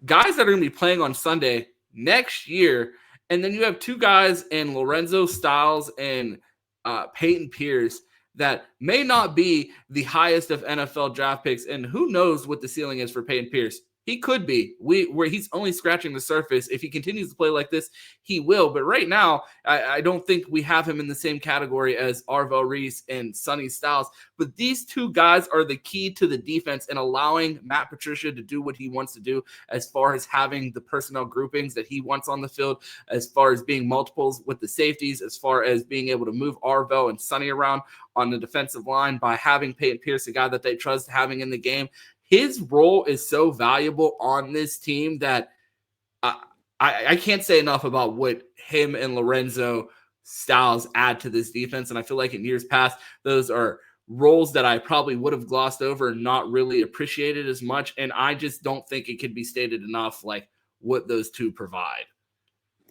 guys that are going to be playing on Sunday next year. And then you have 2 guys in Lorenzo Styles and Peyton Pierce that may not be the highest of NFL draft picks. And who knows what the ceiling is for Peyton Pierce. He could be. Where he's only scratching the surface. If he continues to play like this, he will. But right now, I don't think we have him in the same category as Arvell, Reese, and Sonny Styles. But these two guys are the key to the defense and allowing Matt Patricia to do what he wants to do as far as having the personnel groupings that he wants on the field, as far as being multiples with the safeties, as far as being able to move Arvell and Sonny around on the defensive line by having Peyton Pierce, a guy that they trust having in the game. His role is so valuable on this team that I can't say enough about what him and Lorenzo Styles add to this defense. And I feel like in years past, those are roles that I probably would have glossed over and not really appreciated as much. And I just don't think it could be stated enough, like what those two provide.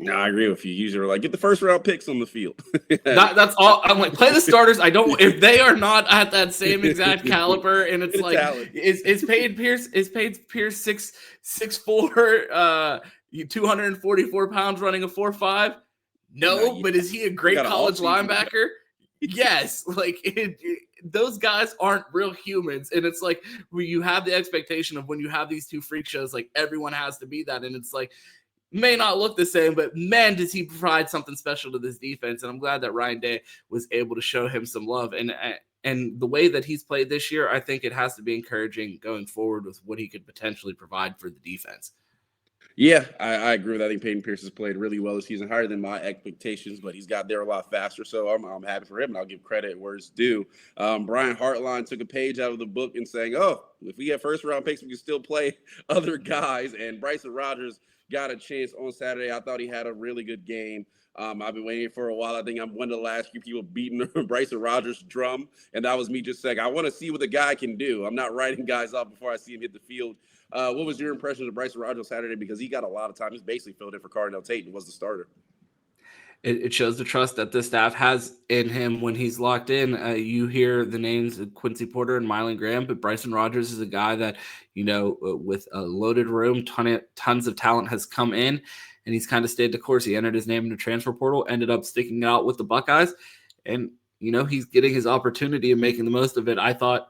No, I agree with you. Usually, like, get the first round picks on the field. That's all. I'm like, play the starters. I don't. If they are not at that same exact caliber, and it's like, is Peyton Pierce 6'4", 244 pounds, running a 4.5? No, but is he a great college linebacker? Yes. Like those guys aren't real humans, and it's like you have the expectation of when you have these two freak shows, like everyone has to be that, and it's like. May not look the same, but man, does he provide something special to this defense. And I'm glad that Ryan Day was able to show him some love. And the way that he's played this year, I think it has to be encouraging going forward with what he could potentially provide for the defense. Yeah, I agree with that. I think Peyton Pierce has played really well this season, higher than my expectations, but he's got there a lot faster. So I'm happy for him, and I'll give credit where it's due. Brian Hartline took a page out of the book and saying, oh, if we have first-round picks, we can still play other guys. And Bryson Rogers got a chance on Saturday. I thought he had a really good game. I've been waiting for a while. I think I'm one of the last few people beating Bryson Rogers' drum, and that was me just saying, I want to see what the guy can do. I'm not writing guys off before I see him hit the field. What was your impression of Bryson Rogers Saturday? Because he got a lot of time. He's basically filled in for Cardinal Tate and was the starter. It shows the trust that the staff has in him when he's locked in. You hear the names of Quincy Porter and Mylan Graham, but Bryson Rogers is a guy that, with a loaded room, tons of talent has come in, and he's kind of stayed the course. He entered his name in the transfer portal, ended up sticking out with the Buckeyes, and, he's getting his opportunity and making the most of it. I thought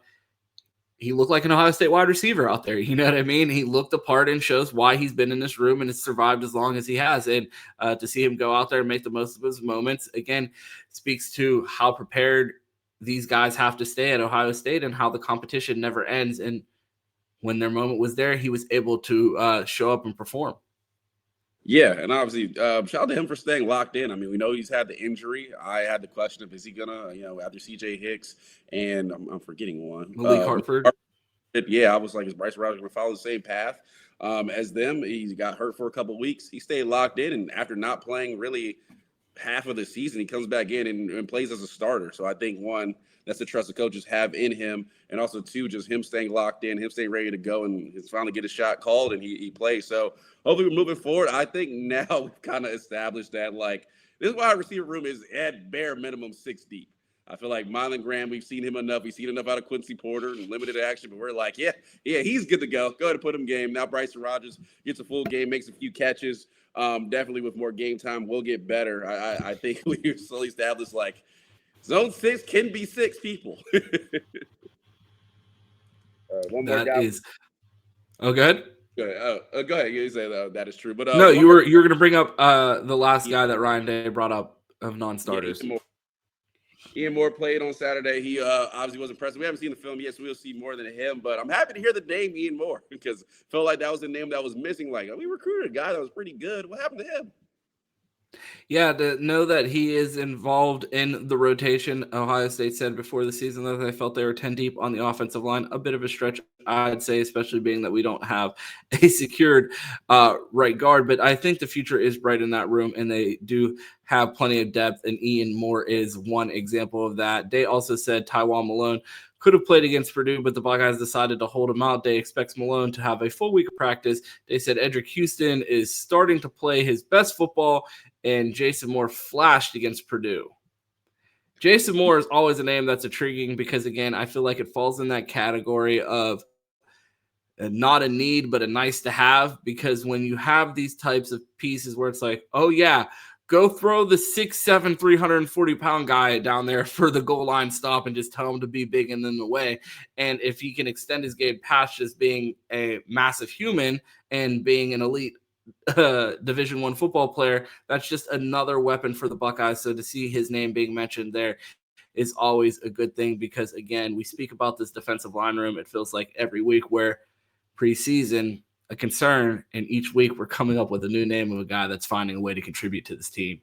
he looked like an Ohio State wide receiver out there. You know what I mean? He looked the part and shows why he's been in this room and has survived as long as he has. And to see him go out there and make the most of his moments, again, speaks to how prepared these guys have to stay at Ohio State and how the competition never ends. And when their moment was there, he was able to show up and perform. Yeah, and obviously, shout out to him for staying locked in. I mean, we know he's had the injury. I had the question of, is he going to, after C.J. Hicks and I'm forgetting one. Malik Hartford. Yeah, I was like, is Bryce Rogers going to follow the same path as them? He got hurt for a couple of weeks. He stayed locked in, and after not playing really half of the season, he comes back in and plays as a starter. So I think, one, that's the trust the coaches have in him, and also, two, just him staying locked in, him staying ready to go, and he's finally get a shot called, and he plays. So hopefully we're moving forward. I think now we've kind of established that, like, this wide receiver room is at bare minimum 6 deep. I feel like Mylan Graham, we've seen him enough. We've seen enough out of Quincy Porter and limited action, but we're like, yeah, he's good to go. Go ahead and put him game. Now Bryson Rogers gets a full game, makes a few catches. Definitely with more game time, we'll get better. I think we slowly established, like, Zone 6 can be 6 people. One more guy. Oh, go ahead. Go ahead. You say that is true. But no, you were going to bring up the last guy that Ryan Day brought up of non-starters. Ian Moore played on Saturday. He obviously was impressive. We haven't seen the film yet, so we'll see more than him. But I'm happy to hear the name Ian Moore because I felt like that was the name that was missing. Like, we recruited a guy that was pretty good. What happened to him? Yeah, to know that he is involved in the rotation. Ohio State said before the season that they felt they were 10 deep on the offensive line. A bit of a stretch, I'd say, especially being that we don't have a secured right guard. But I think the future is bright in that room, and they do have plenty of depth, and Ian Moore is one example of that. They also said Tywone Malone could have played against Purdue, but the Buckeyes decided to hold him out. They expect Malone to have a full week of practice. They said Edric Houston is starting to play his best football, and Jason Moore flashed against Purdue. Jason Moore is always a name that's intriguing because, again, I feel like it falls in that category of not a need, but a nice to have, because when you have these types of pieces where it's like, oh, yeah, Go throw the 6'7", 340-pound guy down there for the goal line stop and just tell him to be big and in the way. And if he can extend his game past just being a massive human and being an elite Division I football player, that's just another weapon for the Buckeyes. So to see his name being mentioned there is always a good thing because, again, we speak about this defensive line room. It feels like every week where preseason – a concern, and each week we're coming up with a new name of a guy that's finding a way to contribute to this team.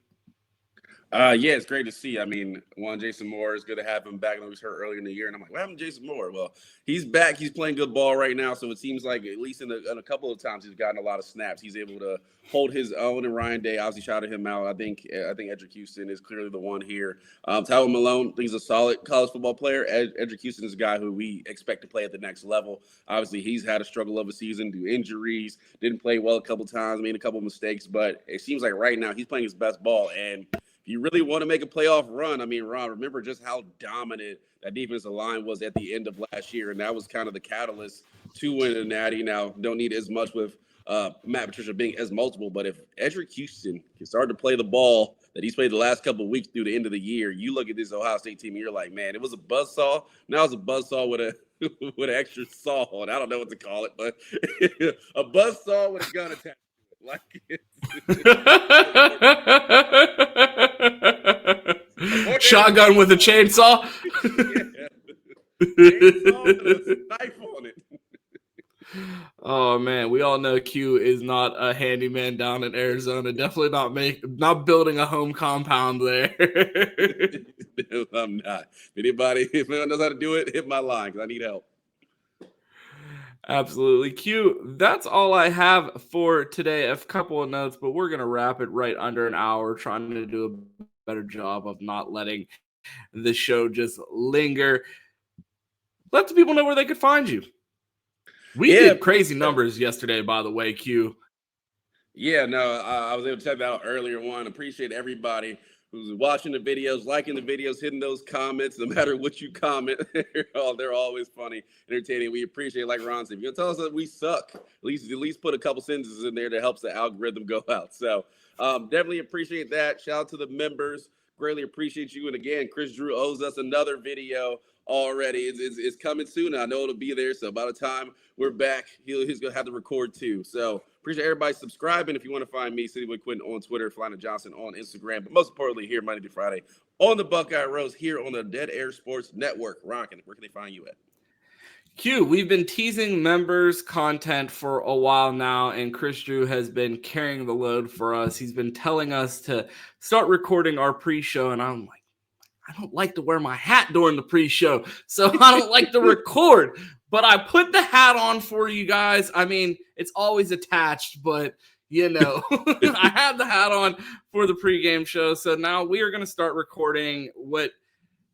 Yeah, it's great to see. I mean, Jason Moore, is good to have him back. I know he was hurt earlier in the year, and I'm like, what happened to Jason Moore? Well, he's back. He's playing good ball right now, so it seems like at least in a couple of times he's gotten a lot of snaps. He's able to hold his own, and Ryan Day obviously shouted him out. I think Edric Houston is clearly the one here. Tyler Malone, I think he's a solid college football player. Edric Houston is a guy who we expect to play at the next level. Obviously, he's had a struggle of a season due to injuries, didn't play well a couple times, made a couple mistakes, but it seems like right now he's playing his best ball, and you really want to make a playoff run. I mean, Ron, remember just how dominant that defensive line was at the end of last year, and that was kind of the catalyst to win the Natty. Now, don't need as much with Matt Patricia being as multiple, but if Edric Houston can start to play the ball that he's played the last couple of weeks through the end of the year, you look at this Ohio State team and you're like, man, it was a buzzsaw. Now it's a buzzsaw with with an extra saw, and I don't know what to call it, but a buzzsaw with a gun attached. Like Shotgun with a chainsaw. Chainsaw with a knife on it. Oh man, we all know Q is not a handyman down in Arizona. Definitely not building a home compound there. No, I'm not. If anyone knows how to do it, hit my line because I need help. Absolutely. Q, that's all I have for today. A couple of notes, but we're going to wrap it right under an hour, trying to do a better job of not letting the show just linger. Let the people know where they could find you. We did crazy numbers yesterday, by the way, Q. Yeah, no, I was able to check that out earlier. Appreciate everybody who's watching the videos, liking the videos, hitting those comments. No matter what you comment, they're always funny, entertaining. We appreciate it. Like Ron said, if you're gonna tell us that we suck, at least put a couple sentences in there that helps the algorithm go out. So definitely appreciate that. Shout out to the members. Greatly appreciate you. And again, Chris Drew owes us another video already. It's coming soon. I know it'll be there. So by the time we're back, he's gonna have to record too. So appreciate everybody subscribing. If you want to find me, City Boy Quentin on Twitter, Flyna Johnson on Instagram, but most importantly, here Monday through Friday on the Buckeye Roast here on the Dead Air Sports Network. Ron, where can they find you at? Q, we've been teasing members content for a while now, and Chris Drew has been carrying the load for us. He's been telling us to start recording our pre-show, and I'm like, I don't like to wear my hat during the pre-show, so I don't like to record. But I put the hat on for you guys. I mean, it's always attached, but, you know, I have the hat on for the pregame show. So now we are going to start recording what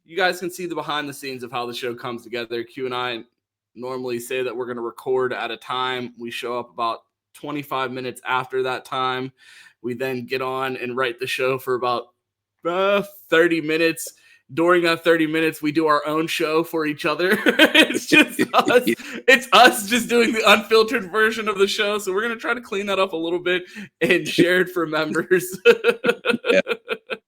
you guys can see the behind the scenes of how the show comes together. Q and I normally say that we're going to record at a time. We show up about 25 minutes after that time. We then get on and write the show for about 30 minutes. During that 30 minutes, we do our own show for each other. It's just us. It's us just doing the unfiltered version of the show. So we're going to try to clean that up a little bit and share it for members. Yeah.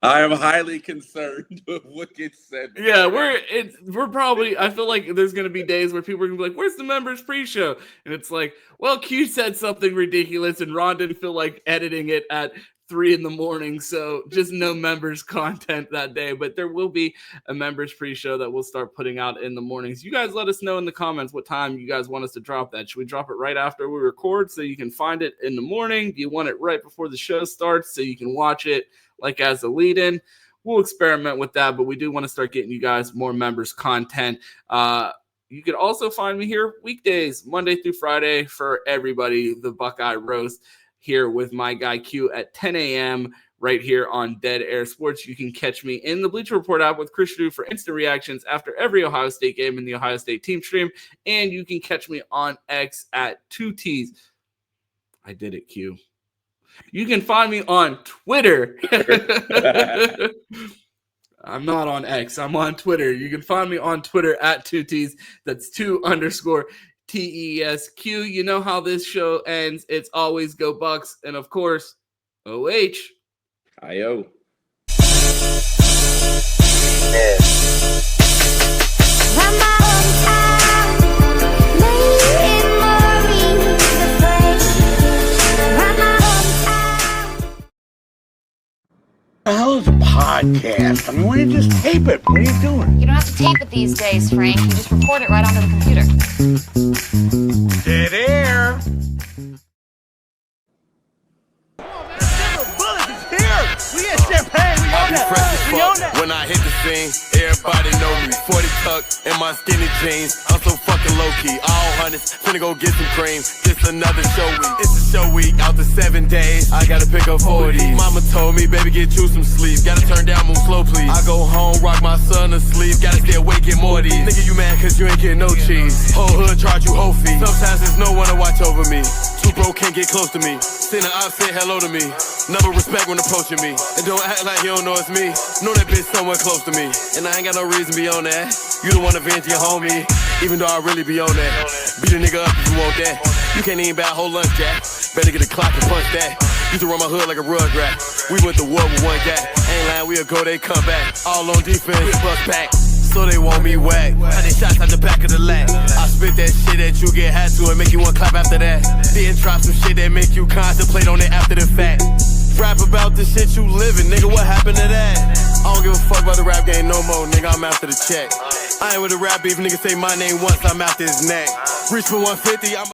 I am highly concerned with what gets said. Yeah, we're probably, I feel like there's going to be days where people are going to be like, where's the members pre-show? And it's like, well, Q said something ridiculous and Ron didn't feel like editing it at 3 a.m, so just no members content that day, but there will be a members pre-show that we'll start putting out in the mornings. You guys let us know in the comments what time you guys want us to drop that. Should we drop it right after we record so you can find it in the morning? Do you want it right before the show starts so you can watch it like as a lead-in? We'll experiment with that, but we do want to start getting you guys more members content. You can also find me here weekdays, Monday through Friday, for everybody, the Buckeye Roast, here with my guy Q at 10 a.m. right here on Dead Air Sports. You can catch me in the Bleacher Report app with Chris Drew for instant reactions after every Ohio State game in the Ohio State team stream. And you can catch me on X at 2Ts. I did it, Q. You can find me on Twitter. I'm not on X. I'm on Twitter. You can find me on Twitter at 2Ts. That's 2_TESQ. You know how this show ends. It's always go Bucks. And of course, OH. Ayo. What the hell is a podcast? I mean, why don't you just tape it? What are you doing? You don't have to tape it these days, Frank. You just record it right onto the computer. Dead air. We get champagne. We own that. We own that. When I hit the scene, everybody know me. 40 tuck in my skinny jeans. I'm so fucking low key. All hundreds, finna go get some cream. This another show week. It's a show week. Out the 7 days, I gotta pick up 40. Mama told me, baby, get you some sleep. Gotta turn down, move slow, please. I go home, rock my son to sleep. Gotta stay awake, get more of these. Nigga, you mad cause you ain't getting no cheese. Whole hood charge you whole fee. Sometimes there's no one to watch over me. Too broke, can't get close to me. Send an op, say hello to me. Never respect when approaching me. And don't act like you don't know it's me. Know that bitch somewhere close to me. And I ain't got no reason to be on that. You don't want to vent your homie. Even though I really be on that. Beat a nigga up if you want that. You can't even buy a whole lunch, Jack. Better get a clock and punch that. Used to run my hood like a rug rat. We went to war with one guy. Ain't lying, we'll go, they come back. All on defense, we bust back. So they want me whack. 100 shots out the back of the lat. I spit that shit that you get high to and make you want clap after that. Then drop some shit that make you contemplate on it after the fact. Rap about the shit you living, nigga, what happened to that? I don't give a fuck about the rap game no more, nigga, I'm after the check. I ain't with the rap beef, nigga say my name once, I'm after his neck. Reach for 150, I'm